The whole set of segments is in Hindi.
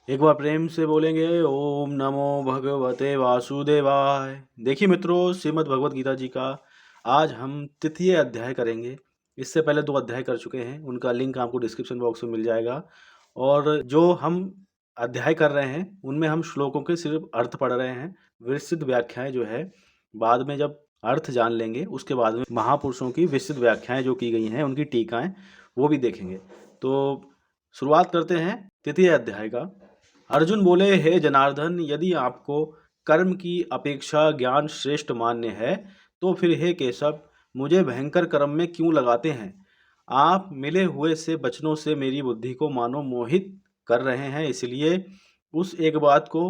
एक बार प्रेम से बोलेंगे ओम नमो भगवते वासुदेवाय। देखिए मित्रों, श्रीमद् भगवत गीता जी का आज हम तृतीय अध्याय करेंगे। इससे पहले 2 अध्याय कर चुके हैं, उनका लिंक आपको डिस्क्रिप्शन बॉक्स में मिल जाएगा। और जो हम अध्याय कर रहे हैं उनमें हम श्लोकों के सिर्फ अर्थ पढ़ रहे हैं। विस्तृत व्याख्याएं जो है बाद में जब अर्थ जान लेंगे उसके बाद में महापुरुषों की विस्तृत व्याख्याएं जो की गई हैं उनकी टीकाएं वो भी देखेंगे। तो शुरुआत करते हैं तृतीय अध्याय का। अर्जुन बोले, हे जनार्दन, यदि आपको कर्म की अपेक्षा ज्ञान श्रेष्ठ मान्य है तो फिर हे केशव, मुझे भयंकर कर्म में क्यों लगाते हैं? आप मिले हुए से वचनों से मेरी बुद्धि को मानो मोहित कर रहे हैं, इसलिए उस एक बात को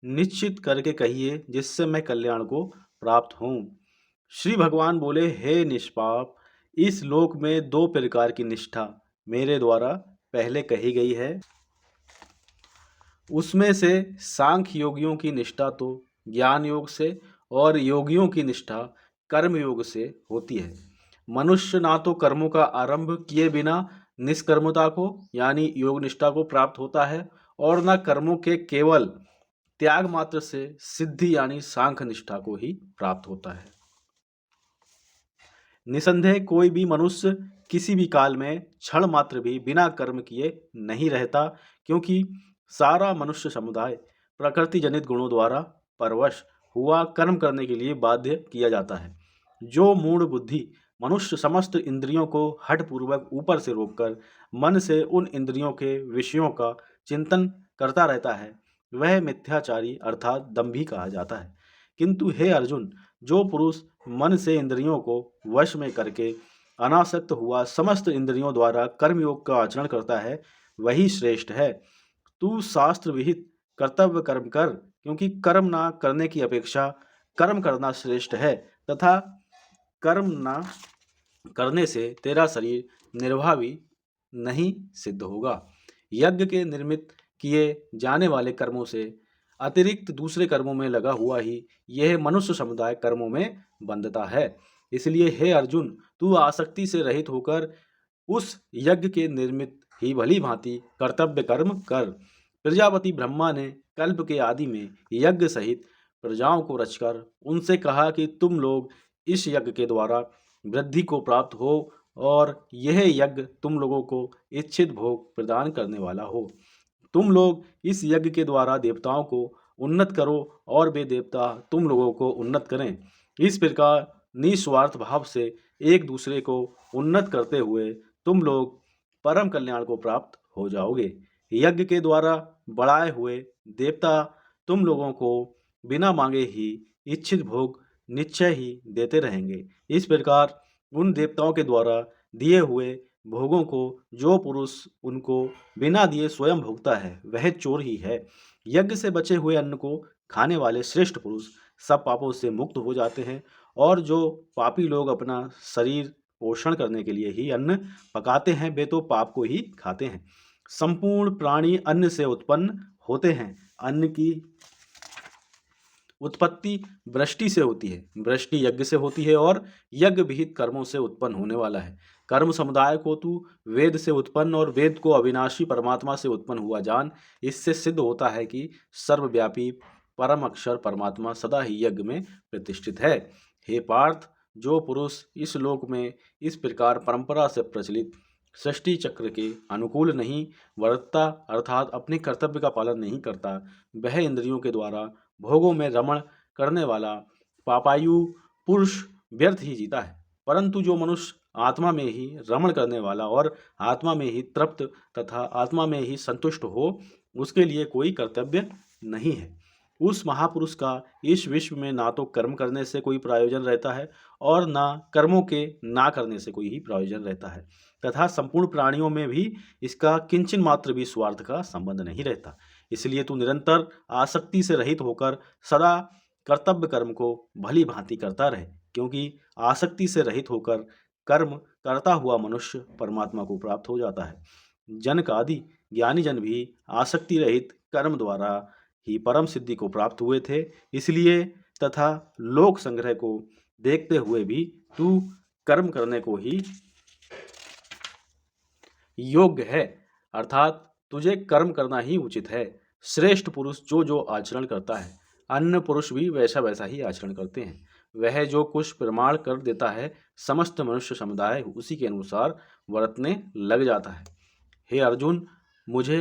निश्चित करके कहिए जिससे मैं कल्याण को प्राप्त हूँ। श्री भगवान बोले, हे निष्पाप, इस लोक में 2 प्रकार की निष्ठा मेरे द्वारा पहले कही गई है। उसमें से सांख्य योगियों की निष्ठा तो ज्ञान योग से और योगियों की निष्ठा कर्म योग से होती है। मनुष्य ना तो कर्मों का आरंभ किए बिना निष्कर्मता को यानी योग निष्ठा को प्राप्त होता है और न कर्मों के केवल त्याग मात्र से सिद्धि यानी सांख्य निष्ठा को ही प्राप्त होता है। निसंदेह कोई भी मनुष्य किसी भी काल में क्षण मात्र भी बिना कर्म किए नहीं रहता, क्योंकि सारा मनुष्य समुदाय प्रकृति जनित गुणों द्वारा परवश हुआ कर्म करने के लिए बाध्य किया जाता है। जो मूढ़ बुद्धि मनुष्य समस्त इंद्रियों को हठ पूर्वक ऊपर से रोककर मन से उन इंद्रियों के विषयों का चिंतन करता रहता है, वह मिथ्याचारी अर्थात दंभी कहा जाता है। किंतु हे अर्जुन, जो पुरुष मन से इंद्रियों को वश में करके अनासक्त हुआ समस्त इंद्रियों द्वारा कर्मयोग का आचरण करता है, वही श्रेष्ठ है। तू शास्त्र विहित कर्तव्य कर्म कर, क्योंकि कर्म ना करने की अपेक्षा कर्म करना श्रेष्ठ है, तथा कर्म ना करने से तेरा शरीर निर्वाह भी नहीं सिद्ध होगा। यज्ञ के निर्मित किए जाने वाले कर्मों से अतिरिक्त दूसरे कर्मों में लगा हुआ ही यह मनुष्य समुदाय कर्मों में बंधता है। इसलिए हे अर्जुन, तू आसक्ति से रहित होकर उस यज्ञ के निर्मित ही भली भांति कर्तव्य कर्म कर। प्रजापति ब्रह्मा ने कल्प के आदि में यज्ञ सहित प्रजाओं को रचकर उनसे कहा कि तुम लोग इस यज्ञ के द्वारा वृद्धि को प्राप्त हो और यह यज्ञ तुम लोगों को इच्छित भोग प्रदान करने वाला हो। तुम लोग इस यज्ञ के द्वारा देवताओं को उन्नत करो और वे देवता तुम लोगों को उन्नत करें। इस प्रकार निस्वार्थ भाव से एक दूसरे को उन्नत करते हुए तुम लोग परम कल्याण को प्राप्त हो जाओगे। यज्ञ के द्वारा बढ़ाए हुए देवता तुम लोगों को बिना मांगे ही इच्छित भोग निश्चय ही देते रहेंगे। इस प्रकार उन देवताओं के द्वारा दिए हुए भोगों को जो पुरुष उनको बिना दिए स्वयं भोगता है वह चोर ही है। यज्ञ से बचे हुए अन्न को खाने वाले श्रेष्ठ पुरुष सब पापों से मुक्त हो जाते हैं, और जो पापी लोग अपना शरीर पोषण करने के लिए ही अन्न पकाते हैं वे तो पाप को ही खाते हैं। संपूर्ण प्राणी अन्न से उत्पन्न होते हैं। अन्न की उत्पत्ति वृष्टि से होती है, वृष्टि यज्ञ से होती है और यज्ञ विहित कर्मों से उत्पन्न होने वाला है। कर्म समुदाय को तू वेद से उत्पन्न और वेद को अविनाशी परमात्मा से उत्पन्न हुआ जान। इससे सिद्ध होता है कि सर्वव्यापी परम अक्षर परमात्मा सदा ही यज्ञ में प्रतिष्ठित है। हे पार्थ, जो पुरुष इस लोक में इस प्रकार परंपरा से प्रचलित सृष्टि चक्र के अनुकूल नहीं वर्तता अर्थात अपने कर्तव्य का पालन नहीं करता, वह इंद्रियों के द्वारा भोगों में रमण करने वाला पापायु पुरुष व्यर्थ ही जीता है। परंतु जो मनुष्य आत्मा में ही रमण करने वाला और आत्मा में ही तृप्त तथा आत्मा में ही संतुष्ट हो, उसके लिए कोई कर्तव्य नहीं है। उस महापुरुष का इस विश्व में ना तो कर्म करने से कोई प्रयोजन रहता है और ना कर्मों के ना करने से कोई ही प्रयोजन रहता है, तथा संपूर्ण प्राणियों में भी इसका किंचन मात्र भी स्वार्थ का संबंध नहीं रहता। इसलिए तू निरंतर आसक्ति से रहित होकर सदा कर्तव्य कर्म को भली भांति करता रहे, क्योंकि आसक्ति से रहित होकर कर्म करता हुआ मनुष्य परमात्मा को प्राप्त हो जाता है। जनक आदि ज्ञानी जन भी आसक्ति रहित कर्म द्वारा ही परम सिद्धि को प्राप्त हुए थे। इसलिए तथा लोक संग्रह को देखते हुए भी तू कर्म करने को ही योग्य है, अर्थात तुझे कर्म करना ही उचित है। श्रेष्ठ पुरुष जो जो आचरण करता है, अन्य पुरुष भी वैसा वैसा ही आचरण करते हैं। वह जो कुछ प्रमाण कर देता है, समस्त मनुष्य समुदाय उसी के अनुसार वर्तने लग जाता है। हे अर्जुन, मुझे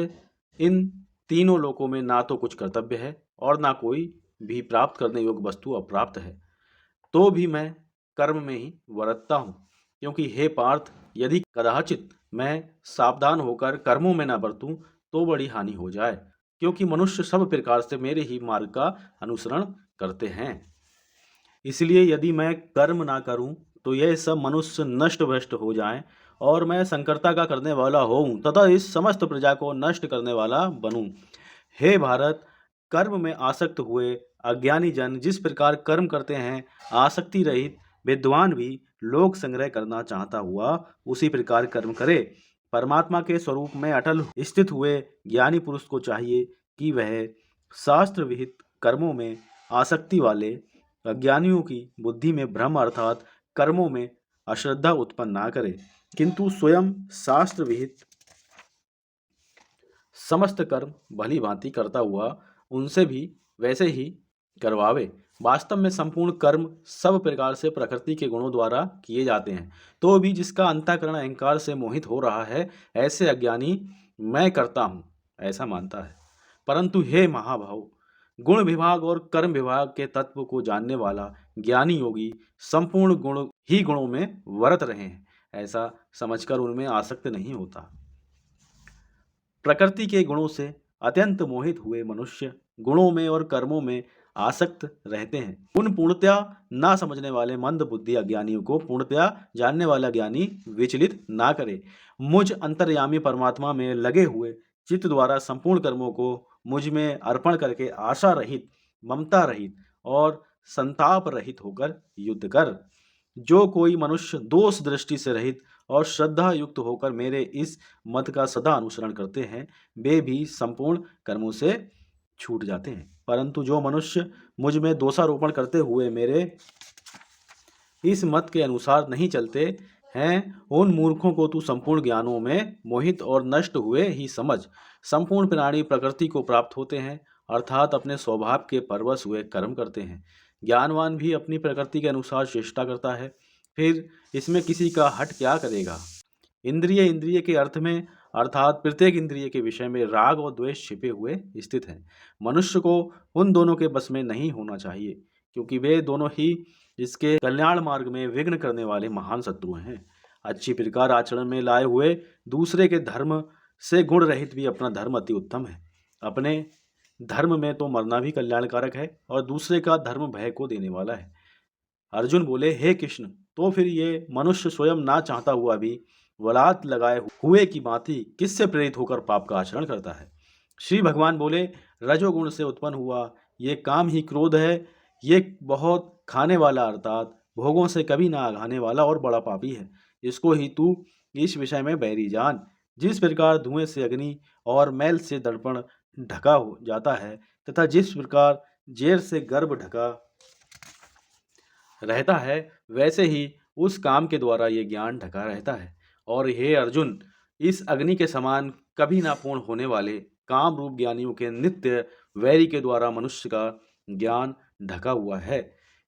इन तीनों लोकों में ना तो कुछ कर्तव्य है और ना कोई भी प्राप्त करने योग्य वस्तु अप्राप्त है, तो भी मैं कर्म में ही वर्तता हूँ। क्योंकि हे पार्थ, यदि कदाचित मैं सावधान होकर कर्मों में न बरतूं तो बड़ी हानि हो जाए, क्योंकि मनुष्य सब प्रकार से मेरे ही मार्ग का अनुसरण करते हैं। इसलिए यदि मैं कर्म ना करूं तो यह सब मनुष्य नष्ट भ्रष्ट हो जाएं और मैं संकर्ता का करने वाला होऊं तथा इस समस्त प्रजा को नष्ट करने वाला बनूं। हे भारत, कर्म में आसक्त हुए अज्ञानी जन जिस प्रकार कर्म करते हैं, आसक्ति रहित विद्वान भी लोक संग्रह करना चाहता हुआ उसी प्रकार कर्म करे। परमात्मा के स्वरूप में अटल स्थित हुए ज्ञानी पुरुष को चाहिए कि वह शास्त्र विहित कर्मों में आसक्ति वाले अज्ञानियों की बुद्धि में भ्रम अर्थात कर्मों में अश्रद्धा उत्पन्न ना करे, किंतु स्वयं शास्त्र विहित समस्त कर्म भली भांति करता हुआ उनसे भी वैसे ही करवावे। वास्तव में संपूर्ण कर्म सब प्रकार से प्रकृति के गुणों द्वारा किए जाते हैं, तो भी जिसका अंतःकरण अहंकार से मोहित हो रहा है, ऐसे अज्ञानी मैं करता हूँ ऐसा मानता है। परंतु हे महाभाव, गुण विभाग और कर्म विभाग के तत्व को जानने वाला ज्ञानी योगी संपूर्ण गुण ही गुणों में वर्त रहे हैं ऐसा समझकर उनमें आसक्त नहीं होता। प्रकृति के गुणों से अत्यंत मोहित हुए मनुष्य गुणों में और कर्मों में आसक्त रहते हैं। उन पूर्णतया ना समझने वाले मंद बुद्धि अज्ञानियों को पूर्णतया जानने वाला ज्ञानी विचलित ना करे। मुझ अंतर्यामी परमात्मा में लगे हुए चित्त द्वारा संपूर्ण कर्मों को मुझ में अर्पण करके आशा रहित, ममता रहित और संताप रहित होकर युद्ध कर। जो कोई मनुष्य दोष दृष्टि से रहित और श्रद्धा युक्त होकर मेरे इस मत का सदा अनुसरण करते हैं, वे भी संपूर्ण कर्मों से छूट जाते हैं। परंतु जो मनुष्य मुझ में दोषारोपण करते हुए मेरे इस मत के अनुसार नहीं चलते हैं, उन मूर्खों को तू संपूर्ण ज्ञानों में मोहित और नष्ट हुए ही समझ। संपूर्ण प्राणी प्रकृति को प्राप्त होते हैं, अर्थात अपने स्वभाव के परवश हुए कर्म करते हैं। ज्ञानवान भी अपनी प्रकृति के अनुसार चेष्टा करता है, फिर इसमें किसी का हट क्या करेगा। इंद्रिय के अर्थ में अर्थात प्रत्येक इंद्रिय के विषय में राग और द्वेष छिपे हुए स्थित हैं। मनुष्य को उन दोनों के बस में नहीं होना चाहिए, क्योंकि वे दोनों ही इसके कल्याण मार्ग में विघ्न करने वाले महान शत्रु हैं। अच्छी प्रकार आचरण में लाए हुए दूसरे के धर्म से गुण रहित भी अपना धर्म अति उत्तम है। अपने धर्म में तो मरना भी कल्याणकारक है और दूसरे का धर्म भय को देने वाला है। अर्जुन बोले, हे कृष्ण, तो फिर ये मनुष्य स्वयं ना चाहता हुआ भी वलात लगाए हुए की भांति किससे प्रेरित होकर पाप का आचरण करता है। श्री भगवान बोले, रजोगुण से उत्पन्न हुआ ये काम ही क्रोध है। ये बहुत खाने वाला अर्थात भोगों से कभी ना आघाने वाला और बड़ा पापी है। इसको ही तू इस विषय में बैरी जान। जिस प्रकार धुएं से अग्नि और मैल से दर्पण ढका हो जाता है तथा जिस प्रकार जेर से गर्भ ढका रहता है, वैसे ही उस काम के द्वारा ये ज्ञान ढका रहता है। और हे अर्जुन, इस अग्नि के समान कभी ना पूर्ण होने वाले काम रूप ज्ञानियों के नित्य वैरी के द्वारा मनुष्य का ज्ञान ढका हुआ है।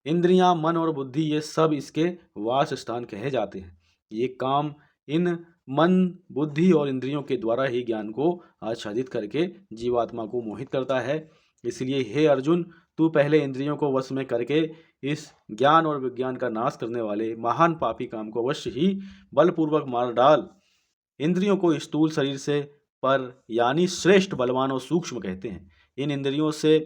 इंद्रियां, मन और बुद्धि ये सब इसके वास स्थान कहे जाते हैं। ये काम इन मन, बुद्धि और इंद्रियों के द्वारा ही ज्ञान को आच्छादित करके जीवात्मा को मोहित करता है। इसलिए हे अर्जुन, तू पहले इंद्रियों को वश में करके इस ज्ञान और विज्ञान का नाश करने वाले महान पापी काम को अवश्य ही बलपूर्वक मार डाल। इंद्रियों को स्थूल शरीर से पर यानी श्रेष्ठ, बलवान और सूक्ष्म कहते हैं। इन इंद्रियों से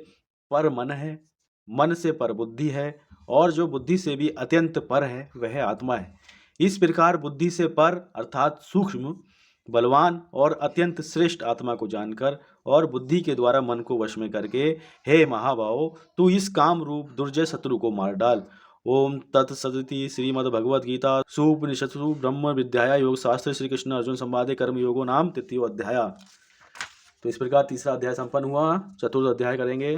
पर मन है, मन से पर बुद्धि है और जो बुद्धि से भी अत्यंत पर है वह आत्मा है। इस प्रकार बुद्धि से पर अर्थात सूक्ष्म, बलवान और अत्यंत श्रेष्ठ आत्मा को जानकर और बुद्धि के द्वारा मन को वश में करके, हे महाभाव, तू इस काम रूप दुर्जय शत्रु को मार डाल। ओम तत्सदिति। श्रीमद्भगवद गीता सुपनिषत्सु ब्रह्म विद्याया योग शास्त्र श्री कृष्ण अर्जुन संवादे कर्म योगो नाम तृतीयो अध्याय। तो इस प्रकार तीसरा अध्याय संपन्न हुआ। चतुर्थ अध्याय करेंगे।